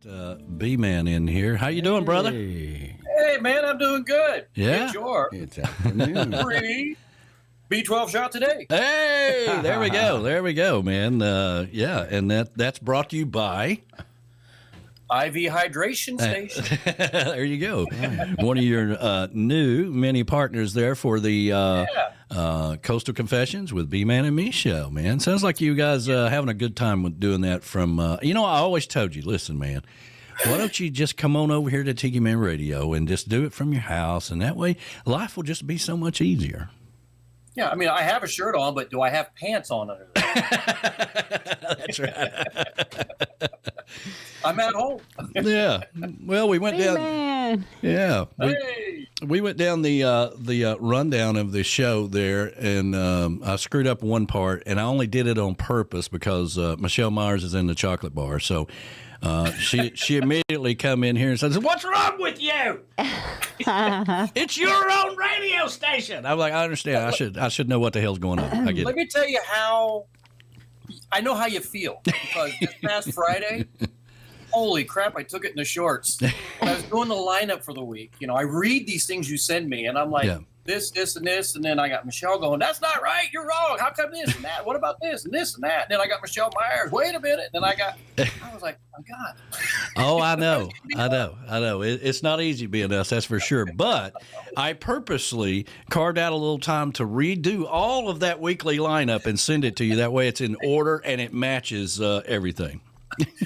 B-Man in here. How you doing, brother? Hey, man, I'm doing good. Yeah? Sure. It's afternoon. Free B12 shot today. Hey, there we go. There we go, man. Yeah, and that's brought to you by IV Hydration Station. there you go. One of your new many partners there for the Coastal Confessions with B-Man and Me show, man. Sounds like you guys having a good time with doing that from, I always told you, listen, man, why don't you just come on over here to Tiki Man Radio and just do it from your house, and that way life will just be so much easier. Yeah, I mean, I have a shirt on, but do I have pants on under that? That's right. I'm at home. Yeah. Well, we went down. Yeah. We went down the rundown of the show there, and I screwed up one part, and I only did it on purpose because Michelle Myers is in the chocolate bar. So she immediately come in here and says, "What's wrong with you? It's your own radio station." I'm like, I understand. I should know what the hell's going on. I get Let me tell you how I know how you feel, because this past Friday, holy crap, I took it in the shorts. When I was doing the lineup for the week, I read these things you send me, and I'm like, this, and this, and then I got Michelle going, "That's not right, you're wrong. How come this and that? What about this and this and that?" And then I got Michelle Myers, "Wait a minute." And then I was like, oh, God. Oh, I know. It's not easy being us, that's for sure. But I purposely carved out a little time to redo all of that weekly lineup and send it to you. That way it's in order and it matches everything.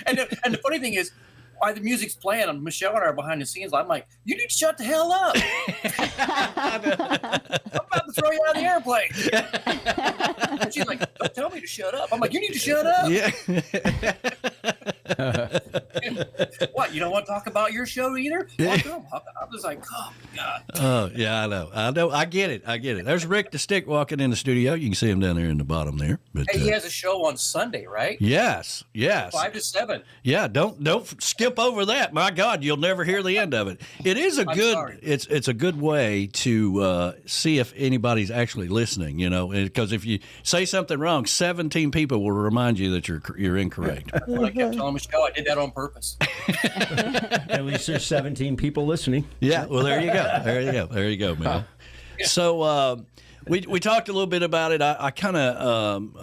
And the funny thing is, while the music's playing, and Michelle and I are behind the scenes, I'm like, "You need to shut the hell up. I'm about to throw you out of the airplane." And she's like, "Don't tell me to shut up." I'm like, "You need to shut up." Yeah. What, you don't want to talk about your show either? I'm just like, oh, God. Oh, yeah, I know. I get it. There's Rick the Stick walking in the studio. You can see him down there in the bottom there. But, hey, he has a show on Sunday, right? Yes. 5 to 7. Yeah, don't skip over that. My God, you'll never hear the end of it. It is it's a good way to see if anybody's actually listening, because if you say something wrong, 17 people will remind you that you're incorrect. When I kept telling Michelle, I did that on purpose. At least there's 17 people listening. Yeah, well, there you go, man. So we talked a little bit about it. I kind of,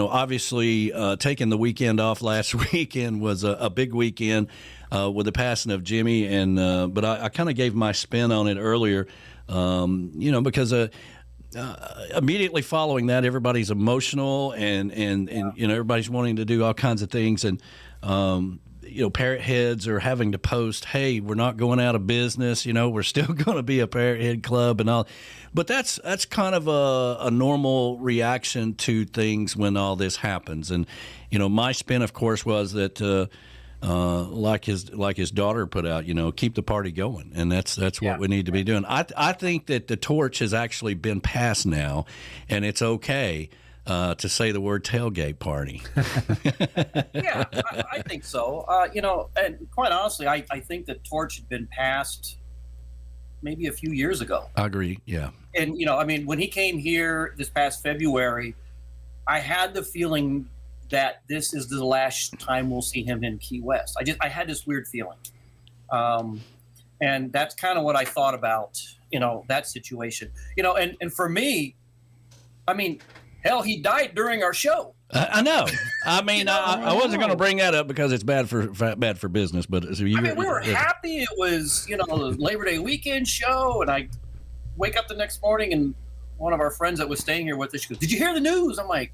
obviously taking the weekend off last weekend was a big weekend with the passing of Jimmy, and but I kind of gave my spin on it earlier, because immediately following that, everybody's emotional and everybody's wanting to do all kinds of things, and parrot heads are having to post, "Hey, we're not going out of business. We're still going to be a parrot head club and all." But that's kind of a normal reaction to things when all this happens. And my spin, of course, was that like his daughter put out, keep the party going, and that's what we need to be doing. I think that the torch has actually been passed now, and it's okay to say the word tailgate party. Yeah, I think so. And quite honestly, I think the torch had been passed maybe a few years ago. I agree, yeah. And, when he came here this past February, I had the feeling that this is the last time we'll see him in Key West. I had this weird feeling. And that's kind of what I thought about, that situation. And for me, hell, he died during our show. I know. I wasn't going to bring that up because it's bad for business. But we were happy. It was, the Labor Day weekend show, and I wake up the next morning, and one of our friends that was staying here with us, she goes, "Did you hear the news?" I'm like,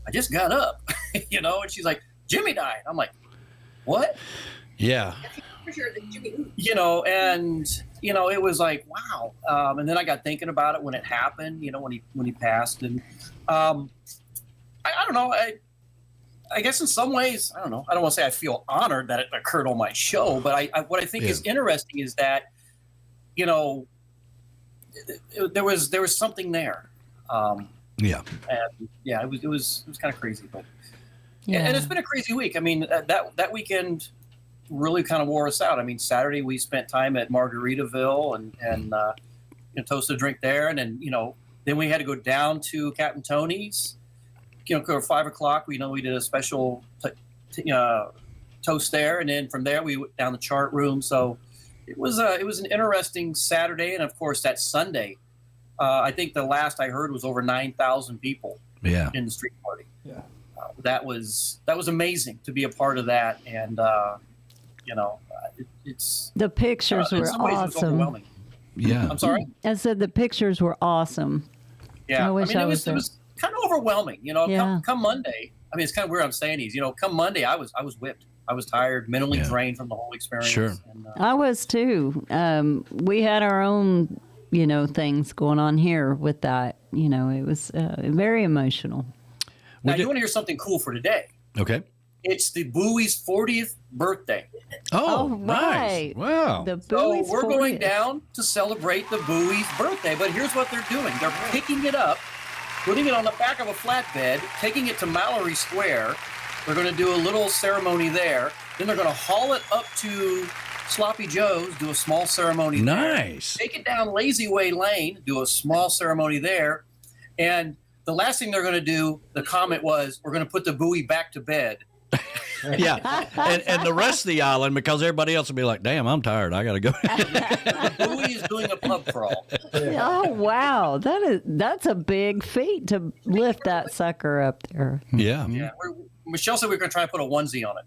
"I just got up," and she's like, "Jimmy died." I'm like, "What?" Yeah. It was like, wow. And then I got thinking about it when it happened, when he passed, and I don't know. I guess in some ways, I don't know. I don't want to say I feel honored that it occurred on my show, but what I think is interesting is that, there was something there. And it was kind of crazy, but and it's been a crazy week. That weekend really kind of wore us out. Saturday we spent time at Margaritaville and toasted a drink there, and then we had to go down to Captain Tony's. At 5 o'clock, we did a special toast there, and then from there we went down the chart room. So it was an interesting Saturday, and of course that Sunday. I think the last I heard was over 9,000 people in the street party. Yeah, that was amazing to be a part of that, and it's the pictures were in some ways it was awesome. overwhelming. Yeah, I'm sorry. I said the pictures were awesome. Yeah, I wish I was it there. was kind of overwhelming. Yeah. Come Monday. I mean, it's kind of weird I'm saying these. Come Monday, I was whipped. I was tired, mentally drained from the whole experience. Sure. And, I was too. We had our own, things going on here with that. It was very emotional. now, you want to hear something cool for today? Okay. It's the Bowie's 40th birthday. Oh, right. nice. Wow. The So Bowie's we're going 40th. down to celebrate the Bowie's birthday. But here's what they're doing. They're picking it up, putting it on the back of a flatbed, taking it to Mallory Square. They're going to do a little ceremony there. Then they're going to haul it up to Sloppy Joe's, do a small ceremony there. Nice. Take it down Lazy Way Lane, do a small ceremony there. And the last thing they're going to do, the comment was, we're going to put the Bowie back to bed. Yeah, and the rest of the island, because everybody else will be like, damn, I'm tired. I got to go. Bowie is doing a pub crawl. Oh wow, that's a big feat to lift that sucker up there. Yeah. Yeah, Michelle said we were going to try and put a onesie on it.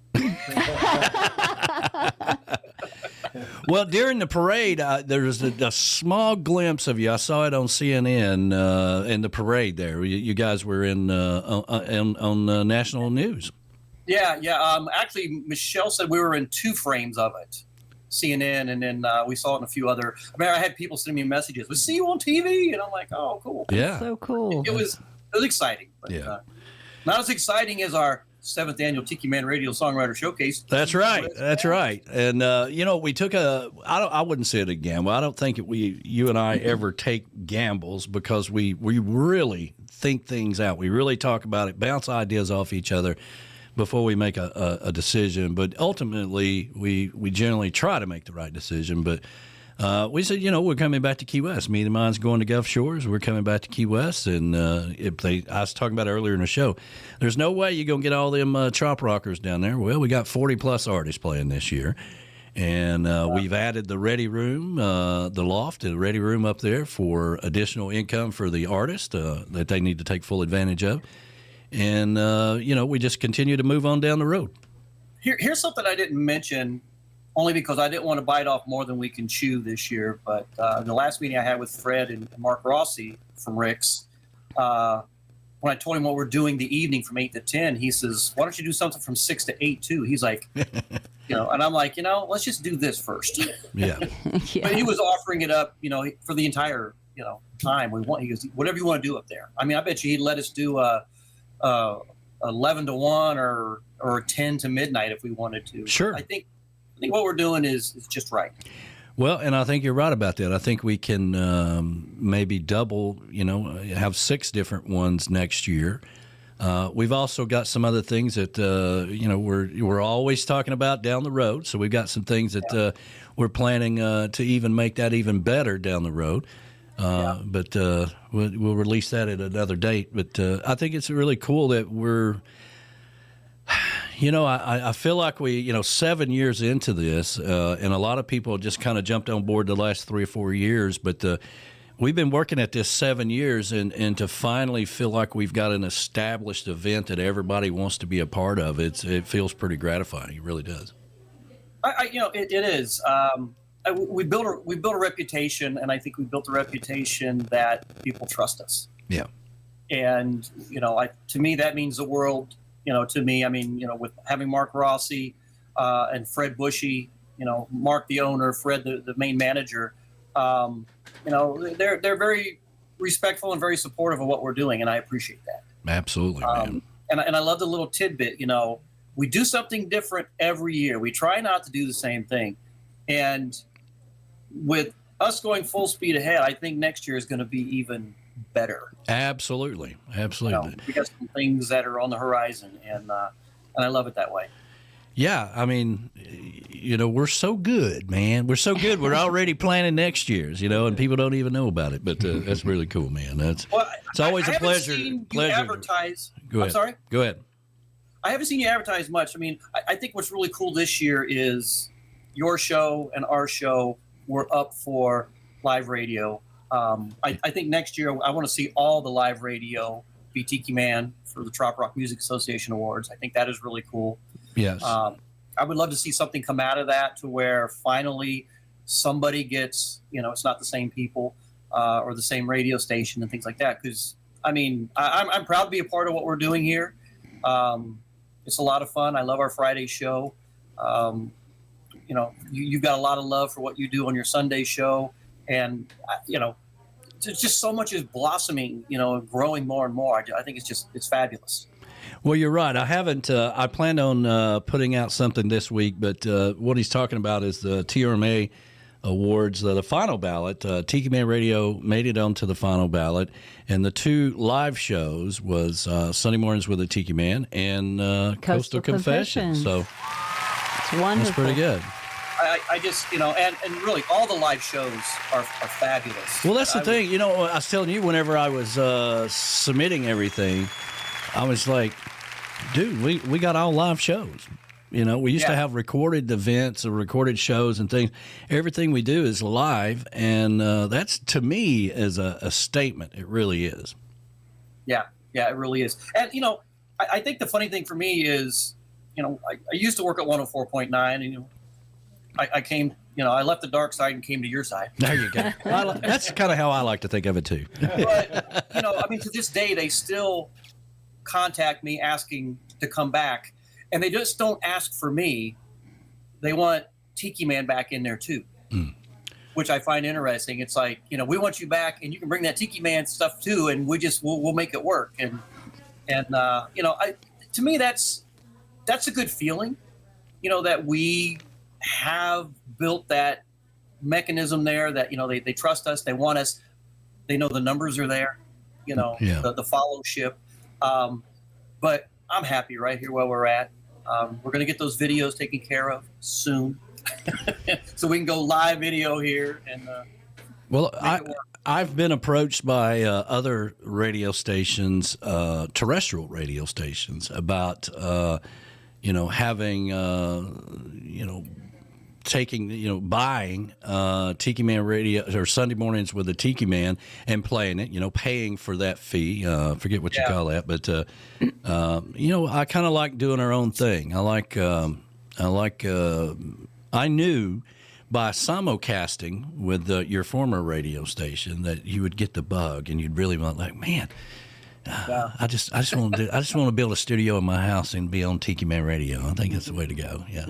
Well, during the parade, there was a small glimpse of you. I saw it on CNN in the parade there. You guys were on national news. Yeah. Actually, Michelle said we were in 2 frames of it, CNN, and then we saw it in a few other. I had people sending me messages. We see you on TV, and I'm like, oh, cool. Yeah. So cool. It was exciting, but not as exciting as our 7th annual Tiki Man Radio Songwriter Showcase. That's right. That's right. And we took I wouldn't say it a gamble. I don't think you and I ever take gambles, because we really think things out. We really talk about it, bounce ideas off each other before we make a decision. But ultimately, we generally try to make the right decision. But we said, we're coming back to Key West. Me and mine's going to Gulf Shores. We're coming back to Key West. And I was talking about it earlier in the show, there's no way you're going to get all them trop rockers down there. Well, we got 40-plus artists playing this year. And we've added the Ready Room, the loft, the Ready Room up there for additional income for the artists that they need to take full advantage of. And, we just continue to move on down the road. Here's something I didn't mention, only because I didn't want to bite off more than we can chew this year. But the last meeting I had with Fred and Mark Rossi from Rick's, when I told him what we're doing the evening from 8 to 10, he says, why don't you do something from 6 to 8 too? He's like, and I'm like, let's just do this first. Yeah. Yeah. But he was offering it up, for the entire, time. He goes, whatever you want to do up there. I mean, I bet you he'd let us do 11 to 1 or 10 to midnight if we wanted to. Sure. I think what we're doing is just right. Well, and I think you're right about that. I think we can maybe double, have 6 different ones next year. We've also got some other things that, we're always talking about down the road. So we've got some things that we're planning to even make that even better down the road. But we'll release that at another date. But I think it's really cool that we're, I feel like we, 7 years into this, and a lot of people just kind of jumped on board the last 3 or 4 years. But we've been working at this 7 years, and to finally feel like we've got an established event that everybody wants to be a part of, it feels pretty gratifying. It really does. It is. We built a reputation, and I think we built a reputation that people trust us. Yeah. And to me, that means the world. To me, with having Mark Rossi and Fred Bushy, Mark the owner, Fred the main manager, they're very respectful and very supportive of what we're doing, and I appreciate that. Absolutely, man. And I love the little tidbit. We do something different every year. We try not to do the same thing, and with us going full speed ahead, I think next year is going to be even better. Absolutely. We got some things that are on the horizon, and I love it that way. Yeah, we're so good, man. We're so good. We're already planning next year's, and people don't even know about it. But that's really cool, man. It's always a pleasure. You advertise. Go ahead. I'm sorry. Go ahead. I haven't seen you advertise much. I mean, I think what's really cool this year is your show and our show were up for live radio. I think next year I want to see all the live radio be Tiki Man for the Trop Rock Music Association Awards. I think that is really cool. Yes. I would love to see something come out of that to where finally somebody gets, it's not the same people or the same radio station and things like that. Because, I mean, I'm proud to be a part of what we're doing here. It's a lot of fun. I love our Friday show. You've got a lot of love for what you do on your Sunday show. And, just so much is blossoming, growing more and more. I think it's fabulous. Well, you're right. I haven't. I planned on putting out something this week, but what he's talking about is the TRMA Awards, the final ballot. Tiki Man Radio made it onto the final ballot, and the 2 live shows was Sunday Mornings with a Tiki Man and Coastal Confession. So it's wonderful. That's pretty good. I just, and really all the live shows are fabulous. Well, that's the thing. I was telling you whenever I was submitting everything, I was like, dude, we got all live shows. We used to have recorded events or recorded shows and things. Everything we do is live, and that's, to me, is a statement. It really is. Yeah, it really is. And, I think the funny thing for me is, I used to work at 104.9, and, I came, I left the dark side and came to your side. There you go. That's kind of how I like to think of it, too. But, to this day, they still contact me asking to come back. And they just don't ask for me. They want Tiki Man back in there, too, which I find interesting. It's like, we want you back, and you can bring that Tiki Man stuff, too, and we'll make it work. And to me, that's a good feeling, that we have built that mechanism there, that, they trust us, they want us, they know the numbers are there, the followership. But I'm happy right here where we're at. We're going to get those videos taken care of soon, so we can go live video here. And I've been approached by other radio stations, terrestrial radio stations, about having buying Tiki Man Radio or Sunday Mornings with a Tiki Man and playing it, paying for that fee. Forget what you call that, but I kind of like doing our own thing. I knew by simulcasting with your former radio station that you would get the bug, and you'd really want, like, man. I just want to build a studio in my house and be on Tiki Man Radio. I think that's the way to go. Yeah.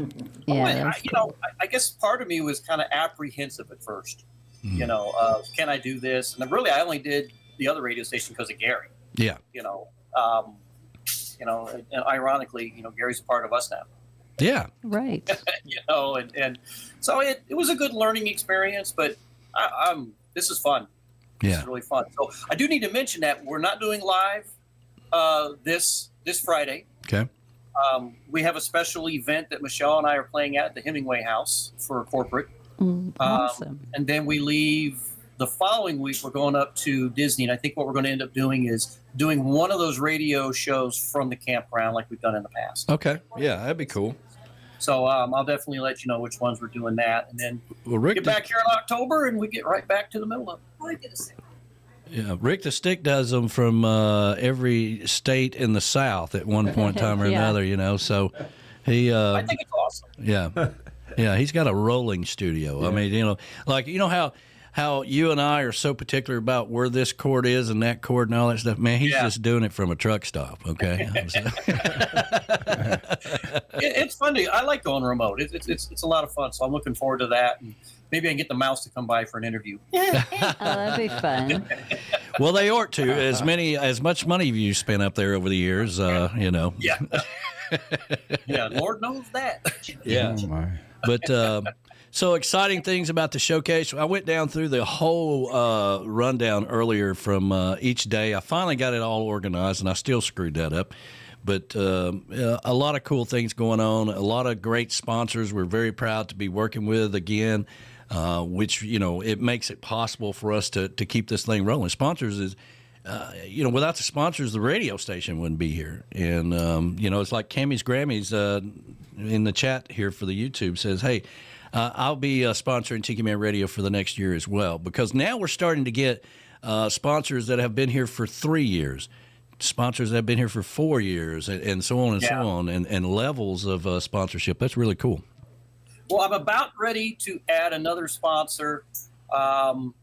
I guess part of me was kind of apprehensive at first. Can I do this? And really, I only did the other radio station because of Gary. Yeah. And ironically, Gary's a part of us now. Yeah. Right. And so it was a good learning experience, but this is fun. Yeah. It's really fun. So I do need to mention that we're not doing live this Friday. Okay. We have a special event that Michelle and I are playing at the Hemingway House for corporate. Awesome. And then we leave the following week. We're going up to Disney, and I think what we're going to end up doing is doing one of those radio shows from the campground like we've done in the past. Okay. Yeah, that'd be cool. So I'll definitely let you know which ones we're doing that. And then Rick get back here in October, and we get right back to the middle of it. Yeah, Rick the Stick does them from every state in the South at one point in time or another, so he... I think it's awesome. Yeah, he's got a rolling studio. Yeah. I mean, how you and I are so particular about where this chord is and that chord and all that stuff. Man, he's just doing it from a truck stop, okay? It's fun. I like going remote. It's a lot of fun, so I'm looking forward to that. And maybe I can get the mouse to come by for an interview. That'd be fun. Well, they ought to. As much money you spent up there over the years, Yeah. Yeah, Lord knows that. Yeah. Oh, my. But so exciting things about the showcase. I went down through the whole rundown earlier from each day. I finally got it all organized, and I still screwed that up. But a lot of cool things going on, a lot of great sponsors we're very proud to be working with again, which, it makes it possible for us to keep this thing rolling. Sponsors without the sponsors, the radio station wouldn't be here. And, it's like Cammy's Grammys in the chat here for the YouTube says, hey, I'll be sponsoring Tiki Man Radio for the next year as well, because now we're starting to get sponsors that have been here for 3 years, sponsors that have been here for 4 years, and so on and so on, and levels of sponsorship. That's really cool. Well, I'm about ready to add another sponsor. I'll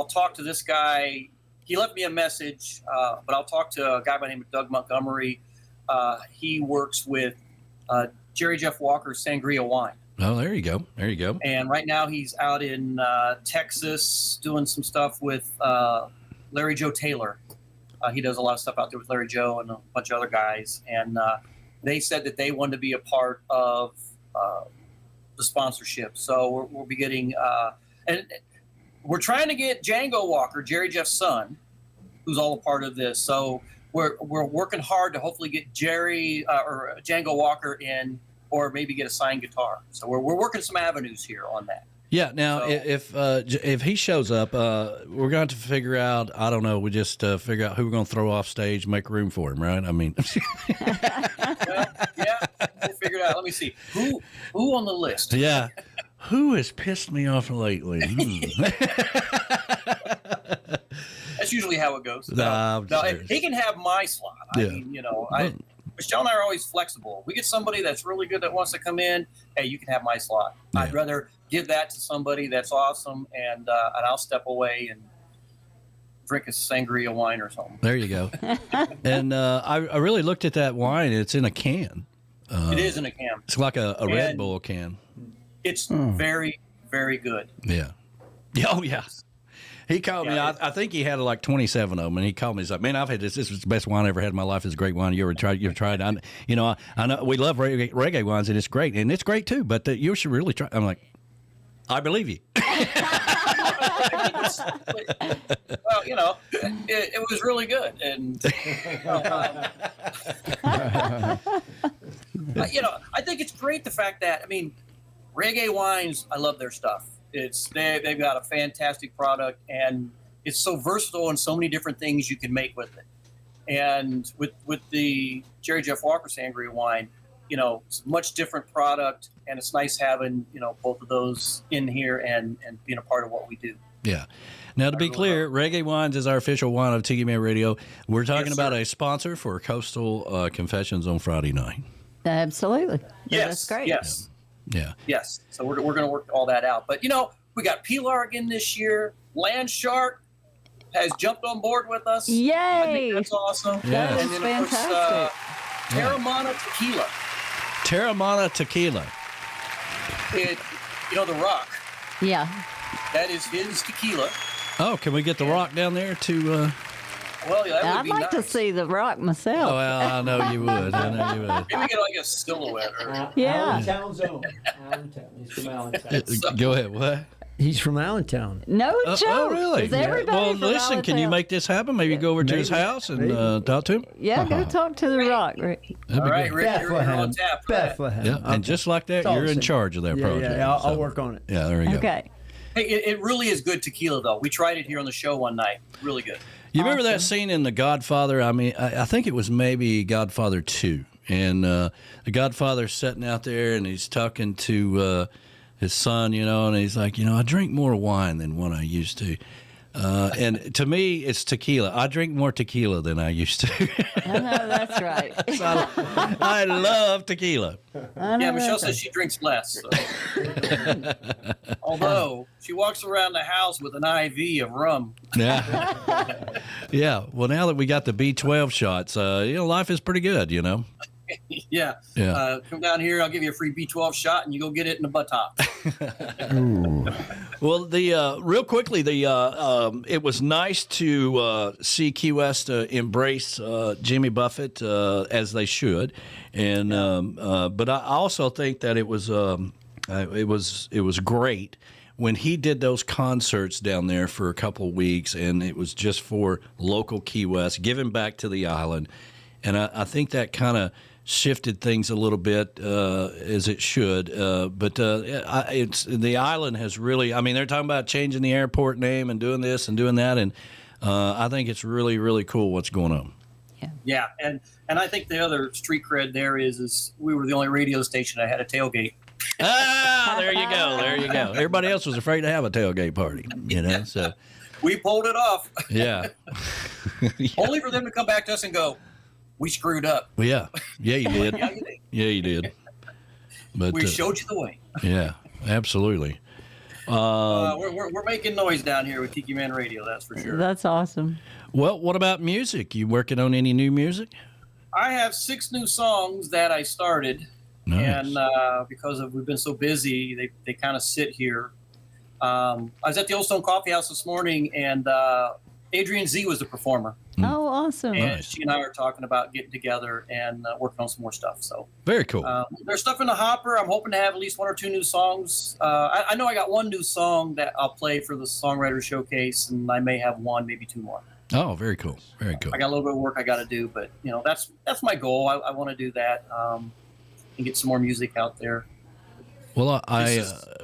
talk to this guy. He left me a message, but I'll talk to a guy by the name of Doug Montgomery. He works with Jerry Jeff Walker's Sangria Wine. Oh, there you go. There you go. And right now he's out in Texas doing some stuff with Larry Joe Taylor. He does a lot of stuff out there with Larry Joe and a bunch of other guys. And they said that they wanted to be a part of the sponsorship. So we'll be getting and we're trying to get Django Walker, Jerry Jeff's son, who's all a part of this. So we're working hard to hopefully get Jerry or Django Walker in, or maybe get a signed guitar. So we're working some avenues here on that. Yeah. Now, if he shows up, we're going to figure out. I don't know. We just figure out who we're going to throw off stage, make room for him, right? I mean, yeah, we'll figure it out. Let me see who on the list. Yeah, who has pissed me off lately? That's usually how it goes. No, he can have my slot. I mean, Michelle and I are always flexible. We get somebody that's really good that wants to come in. Hey, you can have my slot. Yeah. I'd rather give that to somebody that's awesome, and I'll step away and drink a sangria wine or something. There you go. And I really looked at that wine. It's in a can. It is in a can. It's like a Red Bull can. It's very, very good. Yeah. Oh, yeah. He called me. I think he had like 27 of them, and he called me. He's like, "Man, I've had this. This was the best wine I ever had in my life. It's a great wine. You ever tried? You've tried. I know we love reggae wines, and it's great, and it's great too. But you should really try." I'm like, "I believe you." Well, it was really good, and I think it's great the fact that reggae wines. I love their stuff. They've got a fantastic product, and it's so versatile in so many different things you can make with it. And with the Jerry Jeff Walker Sangria wine, it's a much different product, and it's nice having both of those in here and being a part of what we do. Yeah. Now, to be clear, Reggae Wines is our official wine of Tiki Man Radio. We're talking about a sponsor for Coastal Confessions on Friday night. Absolutely. Yes. That's great. Yes. Yeah. Yes. So we're going to work all that out. But, we got Pilar again this year. Land Shark has jumped on board with us. Yay. I think that's awesome. Yeah. And then, fantastic. of course, Terramana Tequila. Terramana Tequila. The Rock. Yeah. That is his tequila. Oh, can we get the Rock down there to... Well, yeah, that would I'd be like nice. to see the Rock myself. Oh, well, I know you would. Maybe we get like a silhouette. Yeah. Allentown's own. Allentown. He's from Allentown. Go ahead. What? He's from Allentown. No joke. Oh, really? Is everybody Well, from listen, can you Allentown? make this happen? Maybe go over to his house and talk to him? Yeah, go talk to the Rock. Rick. That'd All be right, good. Rick, you're on tap. for that. Bethlehem. Yeah, and just like that, It's all you're the in same. charge of that project. Yeah, I'll so. work on it. Yeah, there you go. Okay. Hey, it really is good tequila, though. We tried it here on the show one night. Really good. You remember that scene in The Godfather? I mean, I think it was maybe Godfather 2. And the Godfather's sitting out there, and he's talking to his son, and he's like, I drink more wine than what I used to. And to me, it's tequila. I drink more tequila than I used to. I know that's right. So I love tequila. Yeah, Michelle says she drinks less. So. Although she walks around the house with an IV of rum. Yeah. Yeah. Well, now that we got the B12 shots, life is pretty good, Yeah. Yeah. Come down here. I'll give you a free B12 shot, and you go get it in the buttock. Well, real quickly, it was nice to see Key West embrace Jimmy Buffett as they should, and but I also think that it was great when he did those concerts down there for a couple of weeks, and it was just for local Key West, giving back to the island, and I think that kind of shifted things a little bit as it should, but it's the island has really. I mean, they're talking about changing the airport name and doing this and doing that, and I think it's really, really cool what's going on. Yeah, and I think the other street cred there is we were the only radio station that had a tailgate. There you go. There you go. Everybody else was afraid to have a tailgate party, so. We pulled it off. Yeah. Only for them to come back to us and go, we screwed up. Yeah. Yeah, you did. Yeah, you did. Yeah, you did. But We showed you the way. Yeah, absolutely. We're making noise down here with Tiki Man Radio, that's for sure. That's awesome. Well, what about music? You working on any new music? I have 6 new songs that I started. Nice. And because we've been so busy, they kind of sit here. I was at the Old Stone Coffee House this morning, and Adrienne Z was the performer. Oh, awesome. And Nice. she and I are talking about getting together and working on some more stuff. So Very cool. there's stuff in the hopper. I'm hoping to have at least 1 or 2 new songs. I know I got 1 new song that I'll play for the Songwriter Showcase, and I may have 1, maybe 2 more. Oh, very cool. Very cool. I got a little bit of work I got to do, but that's my goal. I want to do that and get some more music out there. Well,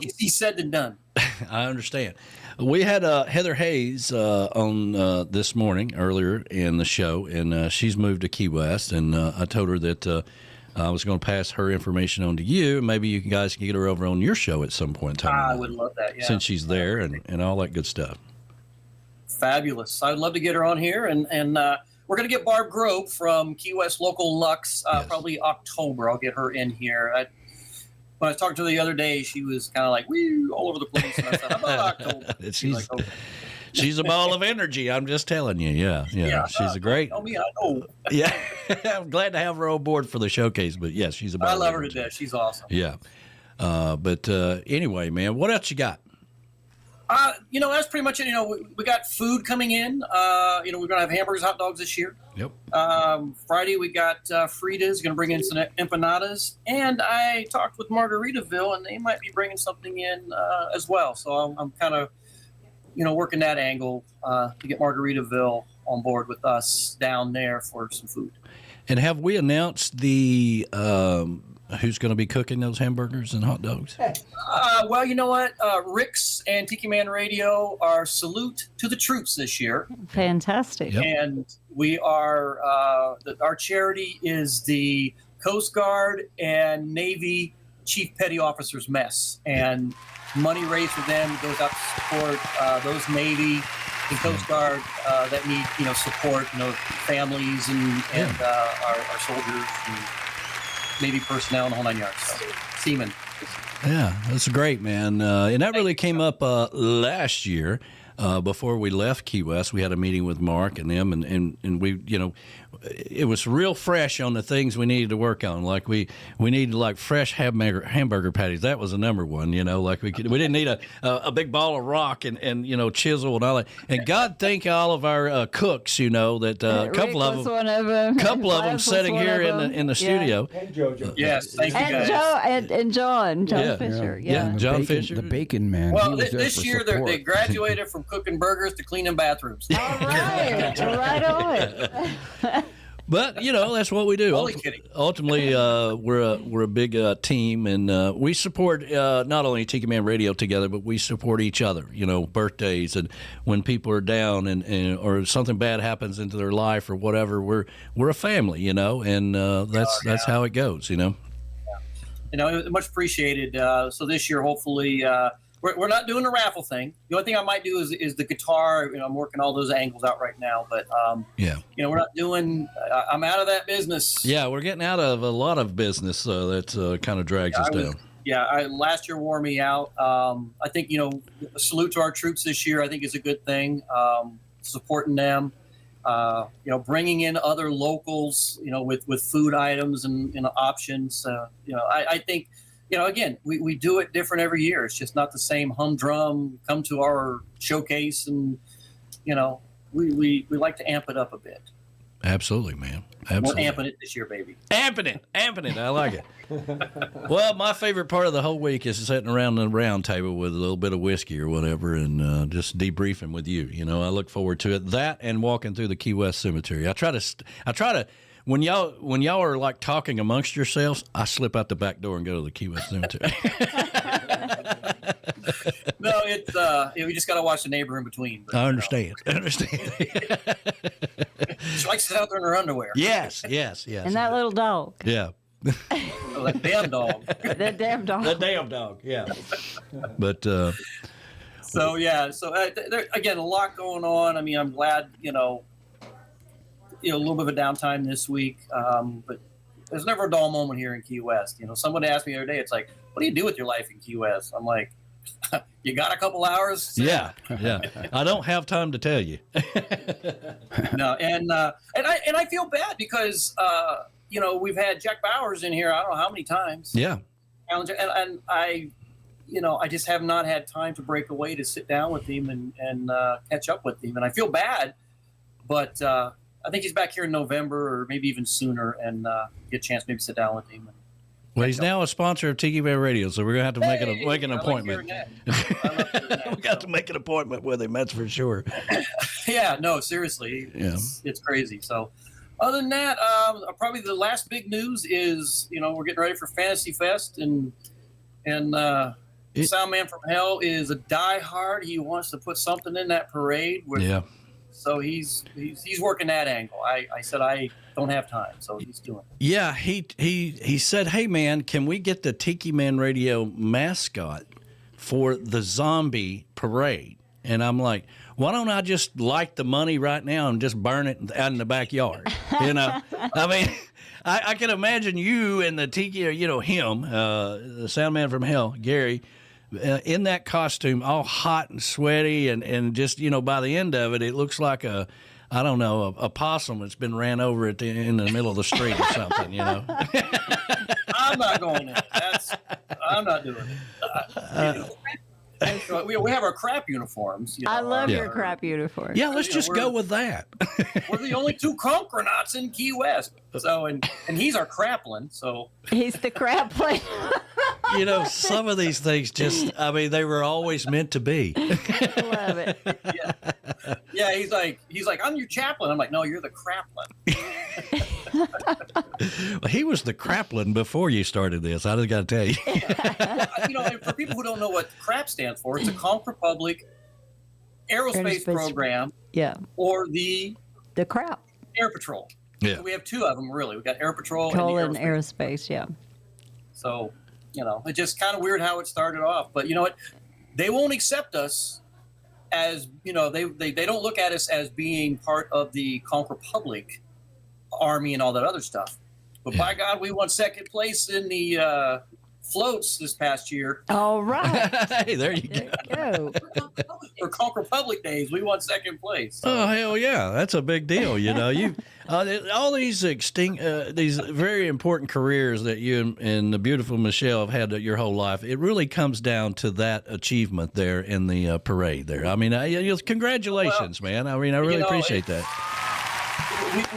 Easy said than done. I understand. We had Heather Hayes on this morning earlier in the show, and she's moved to Key West, and I told her that I was going to pass her information on to you. Maybe you guys can get her over on your show at some point in time. I would love that, yeah. Since she's there and all that good stuff. Fabulous. I'd love to get her on here, and we're going to get Barb Grove from Key West Local Lux probably October. I'll get her in here. When I was talking to her the other day, she was kind of like, wee, all over the place. And I said, how about October? She's like, okay. She's a ball of energy. I'm just telling you. Yeah. She's a great. Tell me I know. Yeah. I'm glad to have her on board for the showcase, but yes, she's a ball I of love her energy. to death. She's awesome. Yeah. But anyway, man, what else you got? That's pretty much it. We got food coming in. We're going to have hamburgers, hot dogs this year. Yep. Friday, we got Frida's going to bring in some empanadas. And I talked with Margaritaville, and they might be bringing something in as well. So I'm kind of, working that angle to get Margaritaville on board with us down there for some food. And have we announced the who's going to be cooking those hamburgers and hot dogs? Well, you know what? Rick's and Tiki Man Radio are Salute to the Troops this year. Fantastic. Yep. And we are, our charity is the Coast Guard and Navy Chief Petty Officers Mess. And money raised for them goes out to support those Navy and Coast Guard that need, support, families and our soldiers and Navy personnel and the whole 9 yards. So, seamen. Yeah, that's great, man. And that really came up last year before we left Key West. We had a meeting with Mark and them, and we, it was real fresh on the things we needed to work on. Like we needed like fresh hamburger patties. That was the number one. Like we didn't need a big ball of rock and chisel and all that. And God thank all of our cooks. That a couple Rick of was them, one of them. couple of them Lance sitting was one here of them. in the studio. And JoJo. Yes, thank you And guys. Joe and John Yeah. Fisher. Yeah. The John bacon, Fisher. the bacon man. Well, he was there this for year support. they graduated from cooking burgers to cleaning bathrooms. All right, right on. But that's what we do. Only kidding. Ultimately, we're a big team, and we support not only Tiki Man Radio together, but we support each other. Birthdays and when people are down and or something bad happens into their life or whatever. We're a family, and that's how it goes. Much appreciated. So this year, hopefully, we're not doing a raffle thing. The only thing I might do is the guitar. I'm working all those angles out right now, but Yeah. we're not doing. I'm out of that business. Yeah, we're getting out of a lot of business that kind of drags us down. Last year wore me out. I think a salute to our troops this year. I think is a good thing. Supporting them. Bringing in other locals. With food items and options. I think. Again, we do it different every year. It's just not the same humdrum. Come to our showcase, and we like to amp it up a bit. Absolutely, man. Absolutely. We're amping it this year, baby. Amping it. I like it. Well, my favorite part of the whole week is sitting around the round table with a little bit of whiskey or whatever and just debriefing with you. I look forward to it. That and walking through the Key West Cemetery. I try to. When y'all are like talking amongst yourselves, I slip out the back door and go to the Key West Cemetery. No, we just got to watch the neighbor in between. But, I understand. I understand. She likes to sit out there in her underwear. Yes. And that little dog. Yeah. Oh, that damn dog. That damn dog. The damn dog. Yeah. But So there, again, a lot going on. I mean, I'm glad a little bit of a downtime this week, but there's never a dull moment here in Key West. Somebody asked me the other day, it's like, what do you do with your life in Key West? I'm like, you got a couple hours? yeah. I don't have time to tell you. No, and I feel bad because we've had Jack Bowers in here I don't know how many times. Yeah. And I just have not had time to break away to sit down with him and catch up with him. And I feel bad, but I think he's back here in November or maybe even sooner, and get a chance maybe sit down with him. Well, he's now a sponsor of Tiki Man Radio, so we're going to have to make an appointment. We got to make an appointment with him, that's for sure. Yeah, no, seriously. It's crazy. So other than that, probably the last big news is, we're getting ready for Fantasy Fest, and Soundman from Hell is a diehard. He wants to put something in that parade. So he's working that angle. I said I don't have time, so he's doing it. Yeah, he said, hey, man, can we get the Tiki Man Radio mascot for the zombie parade? And I'm like, why don't I just light the money right now and just burn it out in the backyard? I mean, I can imagine you and the Tiki, him, the Soundman from Hell, Gary, in that costume, all hot and sweaty, and just, by the end of it, it looks like a possum that's been ran over in the middle of the street or something, I'm not going there. I'm not doing it. We have our crap uniforms. I love your crap uniforms. Yeah, let's just go with that. We're the only two Conquernauts in Key West. So, and he's our craplin. So he's the craplin. Some of these things they were always meant to be. I love it. Yeah, he's like, I'm your chaplain. I'm like, no, you're the craplin. Well, he was the craplin before you started this. I just got to tell you. And for people who don't know what CRAP stands for, it's a Conch Republic Aerospace Program. Yeah. Or the CRAP. Air Patrol. Yeah. So we have two of them, really. We've got Air Patrol and the Aerospace, yeah. So, it's just kind of weird how it started off. But you know what? They won't accept us as, they don't look at us as being part of the Conch Republic Army and all that other stuff. But by God, we won second place in the floats this past year. All right. Hey, there you go. For Conch Republic days, we won second place. So. Oh, hell yeah. That's a big deal. All these these very important careers that you and the beautiful Michelle have had your whole life, it really comes down to that achievement there in the parade there. I mean, congratulations, man. I mean, I really appreciate that.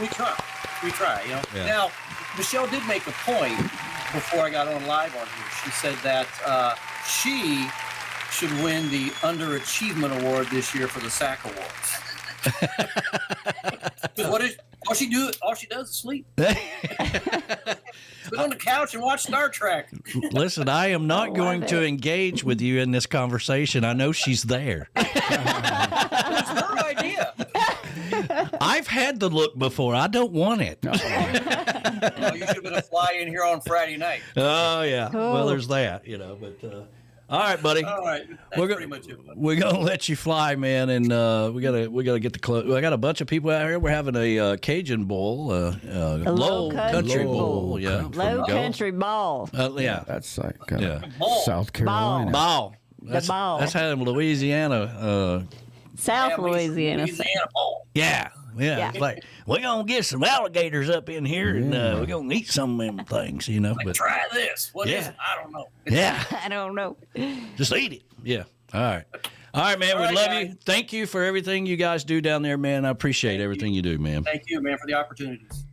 We try. Yeah. Now, Michelle did make a point before I got on live on here. She said that she should win the Underachievement Award this year for the SAC Awards. Because all she does is sleep. Sit on the couch and watch Star Trek. Listen, I am not going to engage with you in this conversation. I know she's there. It's her idea. I've had the look before. I don't want it. You should have been a fly in here on Friday night. Oh, yeah. Cool. Well, there's that, but... all right, buddy. All right, that's pretty much it. We're gonna let you fly, man, and we gotta get the close. I got a bunch of people out here. We're having a Cajun bowl, a low country bowl, low country ball. Yeah, That's like Ball. South Carolina. Ball. The ball. That's how in Louisiana. South Louisiana. Ball. Yeah. It's like we're gonna get some alligators up in here, and we're gonna eat some of them things, But try this. What is it? I don't know. I don't know. Just eat it. Yeah. All right, man. We love you. Thank you for everything you guys do down there, man. I appreciate everything you do, man. Thank you, man, for the opportunities.